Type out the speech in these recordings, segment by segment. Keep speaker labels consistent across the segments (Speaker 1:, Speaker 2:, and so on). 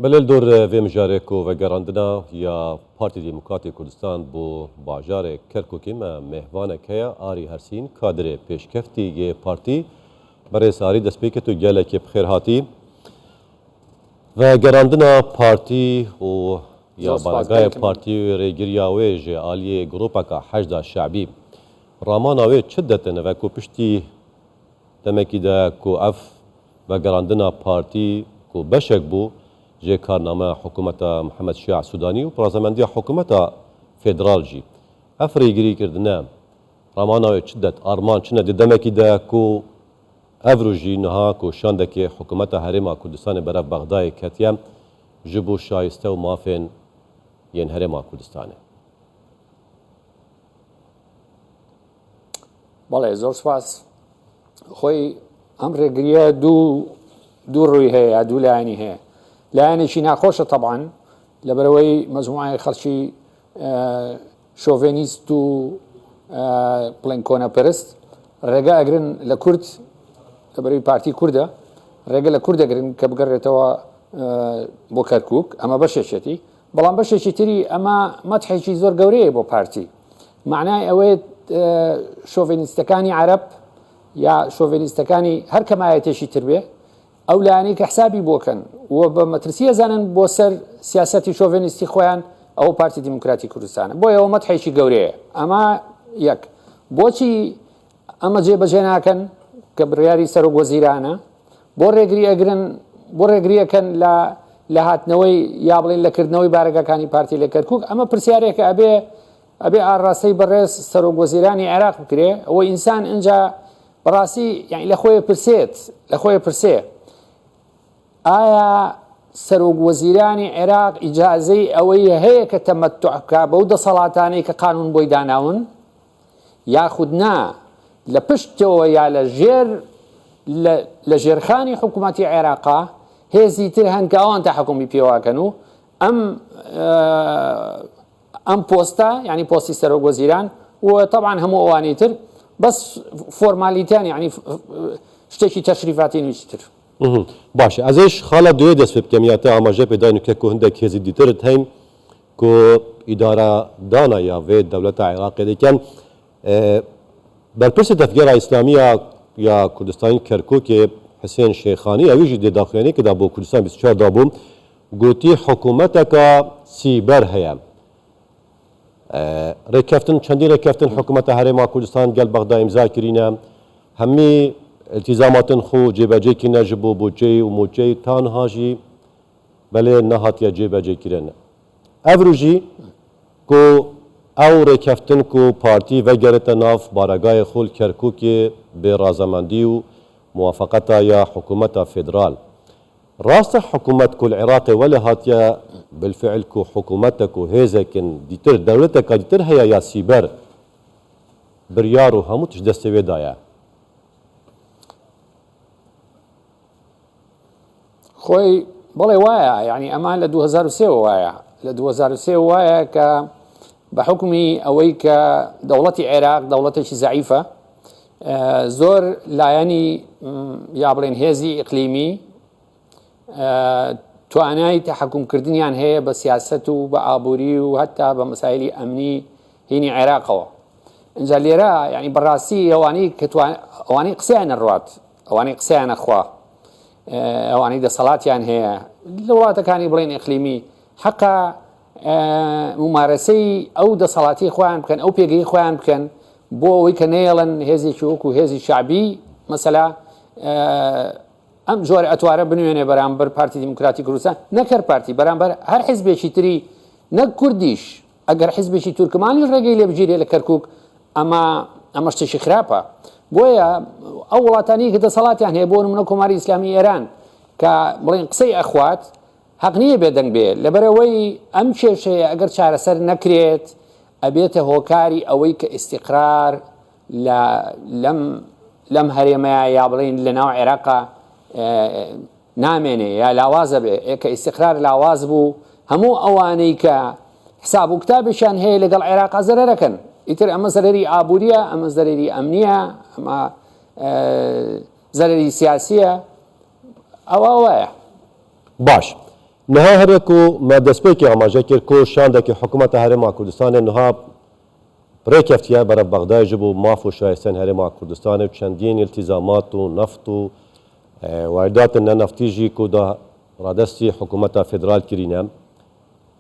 Speaker 1: بەلێل دۆر vêmijarek ku vegerandina ya Partî Demokratê Kurdistan bû bajarê Kerkûkê me mêhvanek heye Arî Hersîn kadrê pêşkeftî yê partî berê Arî destpêket û gelekê bi xêr hatî. Vegerandina partî û ya baragayê partî rêgiriya wê ji aliyê grupeka Hejda Şeibî ramana wê çi detine ve ku piştî demekî de ku ev vegerandina partî ku beşek bû جه کارنامه حکومت محمد شیع سودانی و پرازمندی حکومت فدرال جی افریگری کردنه رامانای چدت آرمان چنه دمکی ده کو افروجی نها کو شانده که حکومت حریم کردستان برای بغداد کتیم جبو شایسته و مافین ین حریم کردستانه.
Speaker 2: بله زور سپاس. خوی امر گریه دو روی هست دو لعنی هست. لأن شيء ناقوشه طبعا لبروي مجموعة خلشي شوفينيستو بلينكونا برست رجع أجرن لكرد لبروي بارتي كردا رجع لكرد أجرن كبقرة توا بوكركوك أما بششتي بلان بششتري أما ما تحكي زور جوريه بو بارتي معناه أويت شوفينيستكاني عرب يا شوفينيستكاني هر كما يتشي تربيه ئەو لایەنەی کە حسابی بۆکەن و بە مەترسیە زانن بۆ سەر سیاسەتی شۆڤێنیستی خۆیان ئەو پارتی دیموکراتی کوردستانە بۆ ئەوە مەتحێکی گەورەیە ئەمە یەک بۆچی ئەمە جێبەجێ ناکەن کە بڕیاری سەرۆک وەزیرانە بۆ ڕێگری ئەگرن بۆ ڕێگریەکەن لە هاتنەوەی یا بڵێن لەکردنەوەی بارگەکانی پارتی لە کەرکووک ئەمە پرسیارێکە ئەبێ ئاڕاستەی بەڕێز سەرۆک وەزیرانی عێراق بکرێ ئەوە ئینسان ئەنجا بەڕاستی یعنی لە خۆی پرسێ ئایا سەرۆک وەزیرانی عێراق ئیجازەی ئەوەی هەیە کە تەمەتوع بکە بەو دەسەڵاتانەی کە قانون بۆی داناون یاخود نا لە پشتەوە یا لە ژێرخانی حکوومەتی عێراقا هێزی تر هەن کە ئەوان تا حکومی پێواکەن و ئەم پۆستە یعنی پۆستی سەرۆک وەزیران و طبعا هەموو ئەوانەی تر بەس فۆرمالیتیان یعنی شتێکی تەشریفاتی نویشتر.
Speaker 1: باشه ازش خاله دوی دست به کمیت آماجه پیدا نکه که هنده کیزی دیتر تیم که اداره دانا یا و دولت عراق دیکن برپرس تفکر اسلامی یا کردستان کرکوک حسین شیخانی اویجی دی داخلانی که دابو کردستان 24 دابو گوتی حکومت که سیبر هیم رکفتن چندی رکفتن حکومت حریم کردستان گل بغداد امضا کرینه همی التزامات خو جبهه کی نجبو بوجه و موجه تنها جی بله نهاتیا جبهه کرنه افروجی کو او رکفتن کو پارتی و گرت ناف بارگاه خول کرکوک به رازمندی و موافقت یا حکومت فدرال راست حکومت کل عراق ولا هاتیا بالفعل کو حکومت کو هزکن دیتر دولت کا دیتر هيا یا سیبر بریارو همو تش دستوی دایا
Speaker 2: خۆی بەڵێ وایە یعنی ئەمان لە 2003 وایە لە 2003 وایە کە بە حکمی ئەوەی کە دەوڵەتی عێراق دەوڵەتێکی زەعیفە زۆر لایەنی یا بڵێن هێزی ئیقلیمی توانای تەحەکومکردنیان هەیە بە سیاسەت و بە ئابووری و هەتا بە مەسایلی ئەمنی هینی عێراقەوە ئینجا لێرە یعنی بەڕاستی ئەوانەی ئەوانەی قسەیان نەڕوات ئەوانەی قسەیان نەخوا ئەوانەی دەسەڵاتیان هەیە لە وڵاتەکانی بڵێن ئیقلیمی حەقا ممارەسەی ئەو دەسەڵاتی خۆیان بکەن ئەو پێگەی خۆیان بکەن بۆ ئەوەی کە نێڵن هێزێکی وەکو هێزی شعبی مەسەلا ئەم جۆرە ئەتوارە بنوێنێ بەرامبەر پارتی دیموکراتی کوردستان نەکەر پارتی بەرامبەر هەر حیزبێکی تری نەک کوردیش ئەگەر حیزبێکی تورکمانی ڕێگەی لێ بگیرێ لە کەرکووک ئەمە شتێکی خراپە بۆیە ئەو وڵاتانی کە دەسەڵاتیان هەیە بۆ نمونە کۆماری ئیسلامی ئێران کە بڵێن قسەی ئەخوات حەق نییە بێدەنگ بێ لەبەرەوەی ئەم کێشەیە ئەگەر چارەسەر نەکرێت ئەبێتە هۆکاری ئەوەی کە ئیستیقرار لەم هەرێمەیە یا بڵێن لە ناو عێراقا نامێنێ یا لاوازە بێ کە ئیستیقرار لاواز بوو هەموو ئەوانەی کە حساب و کتابیشان هەیە لەگەڵ عێراقا زەرەرەکەن ئیتر ئەمە زەرەری ئابووریە ئەمە زەرەری ئەمنیە ئەمە زەرەری سیاسیە ئەوە وایە
Speaker 1: باش نها هرکو ما دسپیکی آماجه کرد کو شاندکی حکومت هرما کردستان نها پریکفتیا برای بغداد جبو ماف و شایستن هرما کردستان و چندین التزامات و نفت و واردات نفتی جی کو دا رادستی حکومت فدرال کرینم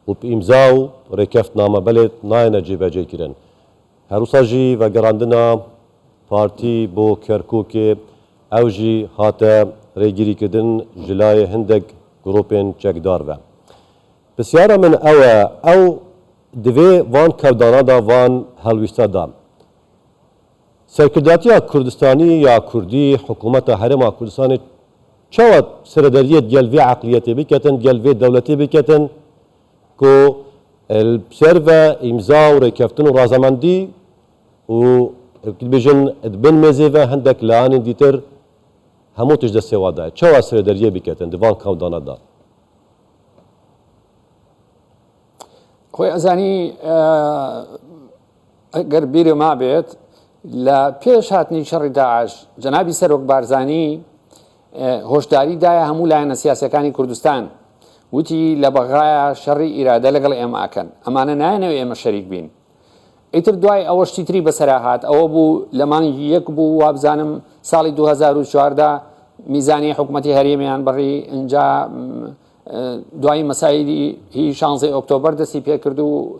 Speaker 1: و بإمضاء ركفت نامه بلد ناين جيبه جي كرن هروسا جي وگراندنا پارتي بو كركوك او جي هاتا ريگيري كدن جلاي هندق گروپين چكدار و بسيارة من او دوي وان كردانا دا وان هلوستا دا سرکرداتیا کردستانی یا کردی حکومت هرما کردستانی چواد سردریت جلوی عقلیتی بکتن جلوی دولتی بکتن کو السيرفا امضاء وركفتن ورازمندي و بيجن بن مزيفا هندك لان ديتر همو تجد سوادا چوا اسر دريه بكتن ديوان كاودانا دا
Speaker 2: خوي ازاني اگر بيري ما بيت لا پیش هاتني شر داعش جنابي سروك بارزاني هوشداري دايا همو لاين سياسيكاني كردستان وتی لبغايا شري إرادة لقل إما أكن أمانا ناينو إما شريك بين إتر دواي أوش تيتري بسراحات أو بو لمان يكبو وابزانم سالي 2014 ميزانية حكومتي هريميان بري انجا دواي مسائل هي 15 أكتوبر دسي بيكردو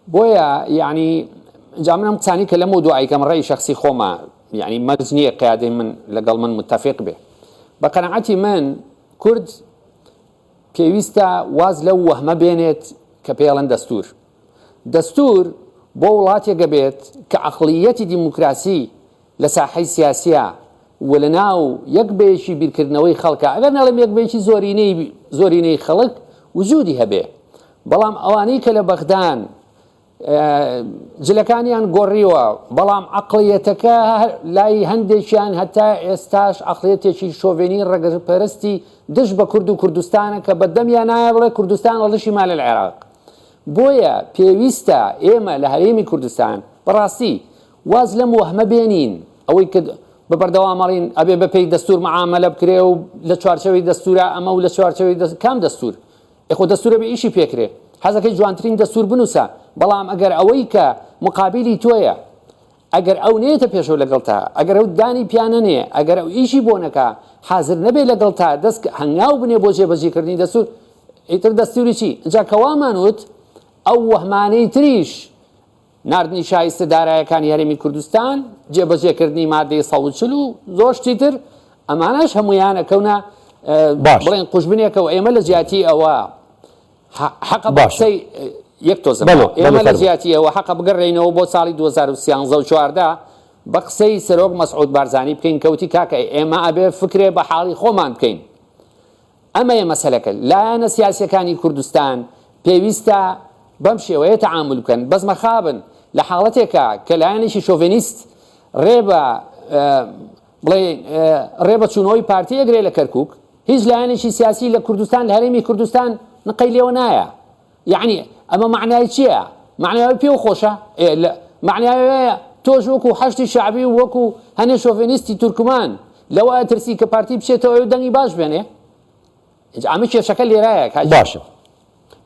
Speaker 2: بويا يعني انجا منهم تاني كلمو دواي كم رأي شخصي خوما يعني مجنية قيادة من لقل من متفق به بقناعتي من كرد پێویستە واز لەو وەهمە بێنێت کە پێڵەن دەستور بۆ وڵاتێکە بێت کە عەقڵیەتی دیموکراسی لە ساحەی سیاسیە و لەناو یەک بێشی بیرکردنەوەی خەڵکە ئەگەر نەڵێم یەک بێشی زۆرینەی خەڵک وجودی هەبێ بەڵام ئەوانەی کە لە بەغدان جلەکانیان گۆڕیوە بەڵام عەقڵیەتەکە لای هەندێکیان هەتا ئێستاش عەقڵیەتێکی شۆڤێنی ڕەگەپەرستی دش بە کورد و کوردستانە کە بەدەمیان نایە بڵێ کوردستان وەڵشی مالە العێراق بۆیە پێویستە ئێمە لە هەرێمی کوردستان بەڕاستی واز لەم وەهمە بێنین ئەوەی کە بەبەردەوامەڵین ئەبێ بەپێی دەستور معامەلە بکرێ و لە چوارچەوەی دەستورە ئەمە و لە چوارچەوەی کام دەستور ئەخۆ دەستورە بە ئیشی پێکرێ حەزەکەی جوانترین دەستور بنووسە بەڵام ئەگەر ئەوەی کە مقابلی تۆیە ئەگەر ئەو نێتە پێشەوە لەگەڵتا ئەگەر ئەو دانی پیانە نێ ئەگەر ئەو ئیشی بۆ نەکا حاضر نەبێ لەگەڵتا دەست هەنگاو بنێ بۆ جێبەجێکردنی دەستور ئیتر دەستوری چی اینجا کەوامانوت ئەو وەهمانەی تریش ناردنی شایستە دارایەکانی هەرێمی کوردستان جێبەجێکردنی مادەی 140 و زۆر شتی تر ئەمانەش هەمویان ئەکەونە بڵێن قوشبنێکە و ئێمە لە جیاتی ئەوە حەقە بەقسەی یەک تۆزە ئێمە لە جیاتی ئەوە حەقە بگەڕێینەوە بۆ ساڵی 2013 و 14 بە قسەی سەرۆک مەسعود بارزانی بکەین کەوتی کاکە ئێمە ئەبێ فکرێ بە حاڵی خۆمان بکەین ئەمەیە مەسەلەکە لایەنە سیاسیەکانی کوردستان پێویستە بەم شێوەیە تەعامل بکەن بەزمە خابن لە حاڵەتێکە کە لایەنێکی شۆڤێنیست ڕێبە چوونەوەی پارتی ئەگرێ لە کەرکووک هیچ لایەنێکی سیاسی لە کوردستان لە هەرێمی کوردستان نقەی لێوە نایە یعنی ئەمە معنای چییە؟ معنای پێ و خۆشە معنایە تۆش وەکو حەشتی شعبی و وەکو هەنێ شۆڤێنیستی تورکمان لەوە ئەترسی کە پارتی بچێتەوە و دەنگی باش بێنێ ئەمە کێشەکە لێرایە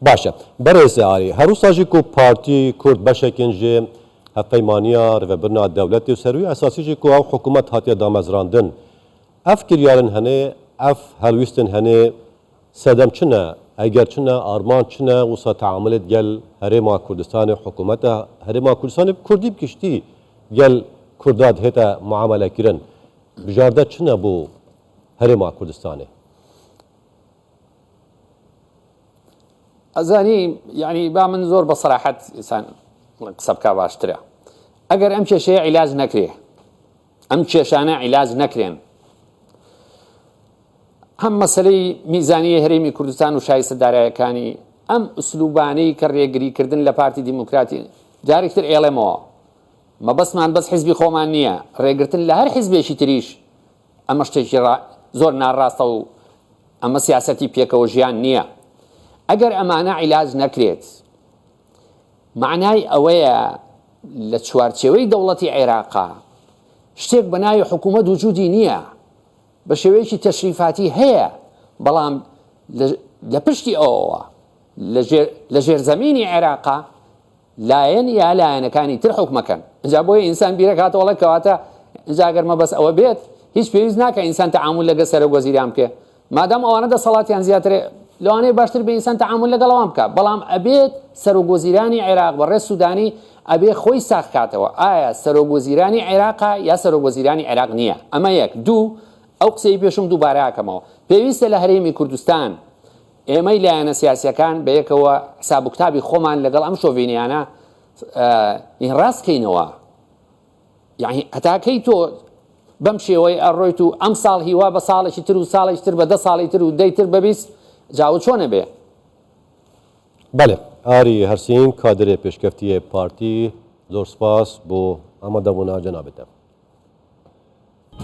Speaker 1: باشە بەڕێز عالی هەروساژی کو پارتی کورد بەشێکن ژێ هەفەیمانیا ڕێبەرنا دەولەتی و سەروی ئەساسیژی کو ئەو حکوومەت هاتیە دامەزراندن ئەف کریارن هەنێ ئەف هەلویستن هەنێ سەدەم چنە ئەگەر چنە ئارمان چنە وسە تەعاملت گەل هەرێما کوردستانی حکوومەتە هەرێما کوردستانی کوردی بکشتی گەل کوردات هێتە معاملەکردن بژاردە چنە بۆ هەرێما کوردستانی
Speaker 2: ئەزانی یعنی با من زۆر بە سەراحەت ئینسان قسە بکا باشترە ئەگەر ئەم کێشەیە عیلاج نەکرێ ئەم کێشانە عیلاج نەکرێن هەم مەسەلەی میزانیە هەرێمی کوردستان و شایستە دارایەکانی ئەم ئوسلوبانەی کە ڕێگریکردن لە پارتی دیموکراتی جارێکتر ئێڵێمەوە مەبەستمان بەس حیزبی خۆمان نییە ڕێگرتن لە هەر حیزبێکی تریش ئەمە شتێکی زۆر ناڕاستە و ئەمە سیاسەتی پێکەوە ژیان نییە ئەگەر ئەمانە عیلاج نەکرێت معنای ئەوەیە لە چوارچێوەی دەوڵەتی عێراقا شتێک بە ناوی حکوومەت وجودی نییە بە شێوەیەکی تەشریفاتی هەیە بەڵام لە پشتی ئەوەوە لە ژێرزەمینی عێراقا لایەن یا لایەنەکانی تر حکومەکەن ئەجا بۆیە ئینسان بیرەکاتەوەڵە کەواتە ئەجاگەرمە بەس ئەوە بێت هیچ پێویست ناکە ئینسان تەعامل لەگە سەرۆک وەزیران بکێ مادام ئەوانە دەسەڵاتیان زیاترێ لەوانەیە باشتر بە ئینسان تەعامل لەگەڵەوەم بکە بەڵام ئەبێت سەرۆک وەزیرانی عێراق بەڕێز سوودانی ئەبێ خۆی ساخکاتەوە ئایا سەرۆک وەزیرانی عێراقا یا سەرۆک وەزیرانی عێراق نییە ئەمە یەک دوو ئەو قسەی پێشم دووبارەکەمەوە پێویستە لە هەرێمی کوردستان ئێمەی لایەنە سیاسیەکان بە یەکەوە حساب و کتابی خۆمان لەگەڵ ئەم شۆڤینیانە ڕاستکەینەوە یعنی هەتاکەی تۆ بەم شێوەی ئەڕۆیت و ئەم ساڵ هیوا بە ساڵێکی تر و ساڵێکی تر بە 10 ساڵی تر و دەیتر بەبیست جاوت چۆنە بێ
Speaker 1: بەڵێ ئاری هەرسین کادرێ پێشکەفتیە پارتی زۆر سپاس بۆ ئامادەبوونا جەنابەتە